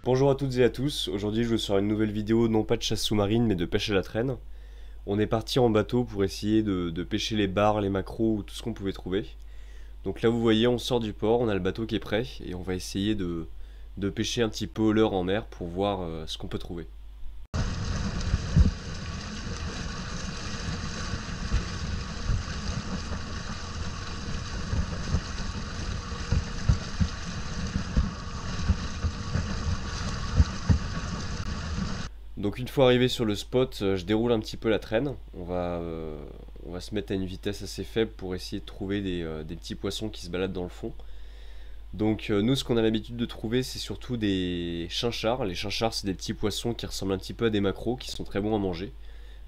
Bonjour à toutes et à tous, aujourd'hui je vous sors une nouvelle vidéo non pas de chasse sous-marine mais de pêche à la traîne. On est parti en bateau pour essayer de pêcher les bars, les maquereaux ou tout ce qu'on pouvait trouver. Donc là vous voyez on sort du port, on a le bateau qui est prêt et on va essayer de pêcher un petit peu au leurre en mer pour voir ce qu'on peut trouver. Donc une fois arrivé sur le spot, je déroule un petit peu la traîne. On va se mettre à une vitesse assez faible pour essayer de trouver des petits poissons qui se baladent dans le fond. Donc nous ce qu'on a l'habitude de trouver c'est surtout des chinchards. Les chinchards c'est des petits poissons qui ressemblent un petit peu à des maquereaux qui sont très bons à manger.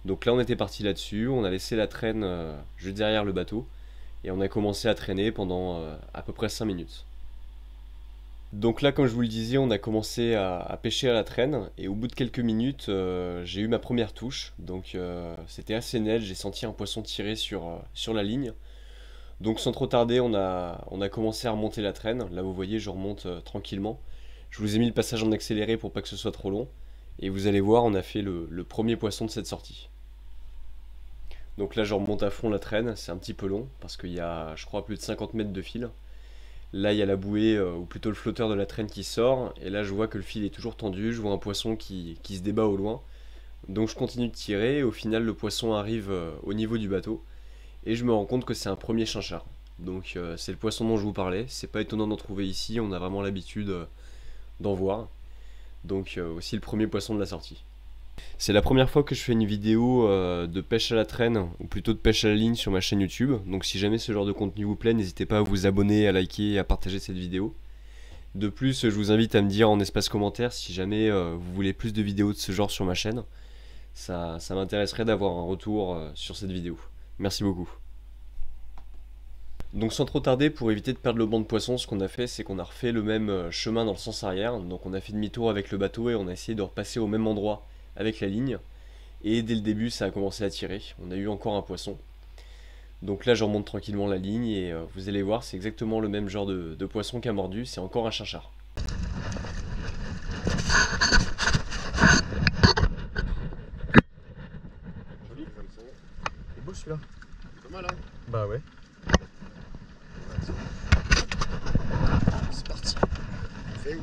Donc là on était parti là-dessus, on a laissé la traîne juste derrière le bateau et on a commencé à traîner pendant à peu près 5 minutes. Donc là comme je vous le disais on a commencé à pêcher à la traîne et au bout de quelques minutes j'ai eu ma première touche. Donc c'était assez net, j'ai senti un poisson tirer sur la ligne. Donc sans trop tarder, on a commencé à remonter la traîne. Là vous voyez, je remonte tranquillement. Je vous ai mis le passage en accéléré pour pas que ce soit trop long. Et vous allez voir, on a fait le premier poisson de cette sortie. Donc là je remonte à fond la traîne, c'est un petit peu long parce qu'il y a je crois plus de 50 mètres de fil. Là il y a la bouée, ou plutôt le flotteur de la traîne qui sort. Et là je vois que le fil est toujours tendu, je vois un poisson qui se débat au loin. Donc je continue de tirer et au final le poisson arrive au niveau du bateau. Et je me rends compte que c'est un premier chinchard. Donc c'est le poisson dont je vous parlais. C'est pas étonnant d'en trouver ici, on a vraiment l'habitude d'en voir. Donc aussi le premier poisson de la sortie. C'est la première fois que je fais une vidéo de pêche à la traîne, ou plutôt de pêche à la ligne sur ma chaîne YouTube. Donc si jamais ce genre de contenu vous plaît, n'hésitez pas à vous abonner, à liker et à partager cette vidéo. De plus, je vous invite à me dire en espace commentaire si jamais vous voulez plus de vidéos de ce genre sur ma chaîne. Ça m'intéresserait d'avoir un retour sur cette vidéo. Merci beaucoup. Donc sans trop tarder, pour éviter de perdre le banc de poisson, ce qu'on a fait, c'est qu'on a refait le même chemin dans le sens arrière. Donc on a fait demi-tour avec le bateau et on a essayé de repasser au même endroit avec la ligne. Et dès le début, ça a commencé à tirer. On a eu encore un poisson. Donc là, je remonte tranquillement la ligne et vous allez voir, c'est exactement le même genre de poisson qui a mordu. C'est encore un chinchard. Joli comme ça. C'est beau celui-là. Pas mal, hein. Bah ouais. C'est parti. Fait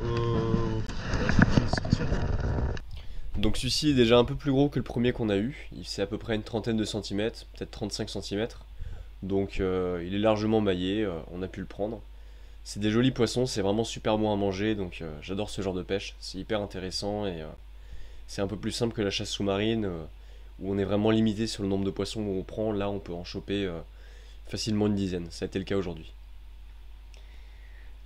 ou... Donc celui-ci est déjà un peu plus gros que le premier qu'on a eu. Il fait à peu près une trentaine de centimètres, peut-être 35 centimètres. Donc il est largement maillé, on a pu le prendre. C'est des jolis poissons, c'est vraiment super bon à manger, donc j'adore ce genre de pêche. C'est hyper intéressant et c'est un peu plus simple que la chasse sous-marine, où on est vraiment limité sur le nombre de poissons qu'on prend. Là on peut en choper facilement une dizaine, ça a été le cas aujourd'hui.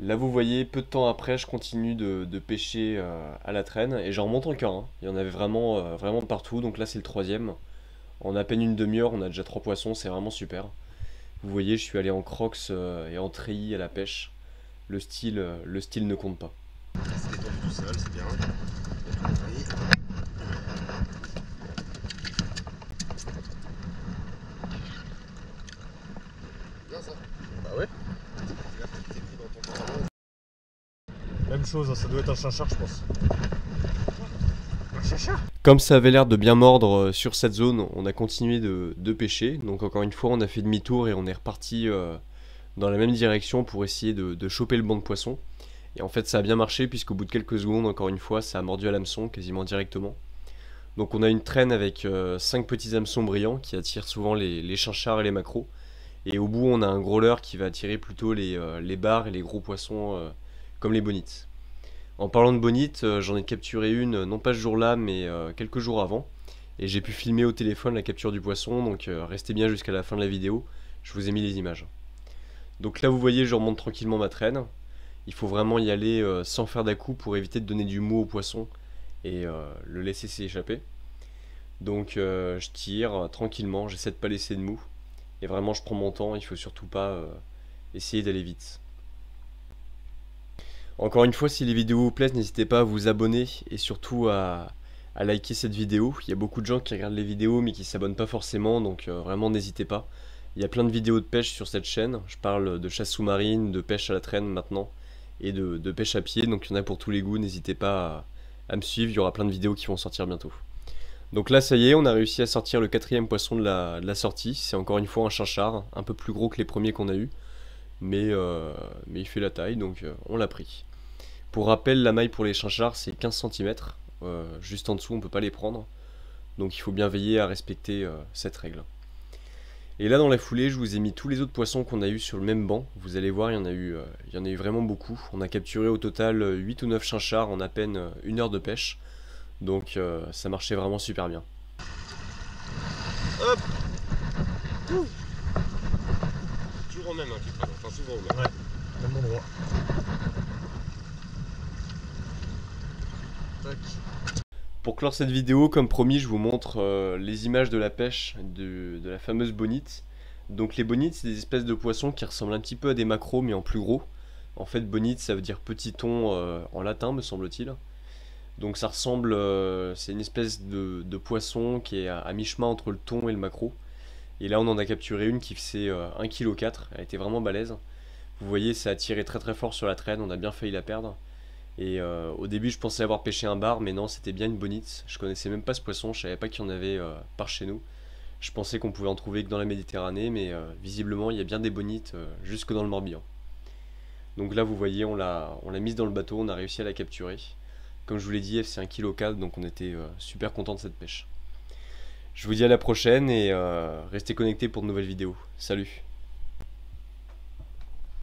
Là vous voyez, peu de temps après, je continue de pêcher à la traîne et j'en remonte encore, hein. Il y en avait vraiment partout, donc là c'est le troisième. En à peine une demi-heure, on a déjà trois poissons, c'est vraiment super. Vous voyez, je suis allé en crocs et en treillis à la pêche. Le style ne compte pas. C'est détendu tout seul, c'est bien. Il y a tout compris. Bien ça. Bah ouais. Là, t'es pris dans ton pantalon. Même chose, hein, ça doit être un chinchard je pense. Un chinchard. Comme ça avait l'air de bien mordre sur cette zone, on a continué de pêcher. Donc encore une fois, on a fait demi-tour et on est reparti dans la même direction pour essayer de choper le banc de poisson. Et en fait, ça a bien marché puisqu'au bout de quelques secondes, encore une fois, ça a mordu à l'hameçon quasiment directement. Donc on a une traîne avec 5 petits hameçons brillants qui attirent souvent les chinchards et les maquereaux. Et au bout, on a un gros leurre qui va attirer plutôt les bars et les gros poissons comme les bonites. En parlant de bonites, j'en ai capturé une, non pas ce jour-là, mais quelques jours avant. Et j'ai pu filmer au téléphone la capture du poisson, donc restez bien jusqu'à la fin de la vidéo, je vous ai mis les images. Donc là vous voyez, je remonte tranquillement ma traîne. Il faut vraiment y aller sans faire d'à-coups pour éviter de donner du mou au poisson et le laisser s'échapper. Donc je tire tranquillement, j'essaie de pas laisser de mou. Et vraiment je prends mon temps, il faut surtout pas essayer d'aller vite. Encore une fois, si les vidéos vous plaisent, n'hésitez pas à vous abonner et surtout à liker cette vidéo. Il y a beaucoup de gens qui regardent les vidéos mais qui s'abonnent pas forcément, donc vraiment n'hésitez pas. Il y a plein de vidéos de pêche sur cette chaîne, je parle de chasse sous-marine, de pêche à la traîne maintenant, et de pêche à pied. Donc il y en a pour tous les goûts, n'hésitez pas à me suivre, il y aura plein de vidéos qui vont sortir bientôt. Donc là ça y est, on a réussi à sortir le 4e poisson de la sortie. C'est encore une fois un chinchard, un peu plus gros que les premiers qu'on a eu, mais il fait la taille, donc on l'a pris. Pour rappel, la maille pour les chinchards c'est 15 cm, juste en dessous on peut pas les prendre, donc il faut bien veiller à respecter cette règle. Et là dans la foulée, je vous ai mis tous les autres poissons qu'on a eu sur le même banc. Vous allez voir, il y en a eu vraiment beaucoup. On a capturé au total 8 ou 9 chinchards en à peine 1 heure de pêche. Donc ça marchait vraiment super bien. Hop. Toujours au même, hein, qui prennent. Enfin souvent au même. Ouais, même endroit. Tac. Pour clore cette vidéo, comme promis, je vous montre les images de la pêche de la fameuse bonite. Donc les bonites, c'est des espèces de poissons qui ressemblent un petit peu à des maquereaux, mais en plus gros. En fait, bonite, ça veut dire petit thon en latin, me semble-t-il. Donc ça ressemble, c'est une espèce de poisson qui est à mi-chemin entre le thon et le maquereau. Et là, on en a capturé une qui faisait 1,4 kg. Elle était vraiment balèze. Vous voyez, ça a tiré très très fort sur la traîne, on a bien failli la perdre. Et au début je pensais avoir pêché un bar, mais non, c'était bien une bonite. Je connaissais même pas ce poisson, je savais pas qu'il y en avait par chez nous. Je pensais qu'on pouvait en trouver que dans la Méditerranée, mais visiblement il y a bien des bonites jusque dans le Morbihan. Donc là vous voyez, on l'a mise dans le bateau, on a réussi à la capturer. Comme je vous l'ai dit, elle fait 1,4 kg, donc on était super content de cette pêche. Je vous dis à la prochaine et restez connectés pour de nouvelles vidéos. Salut!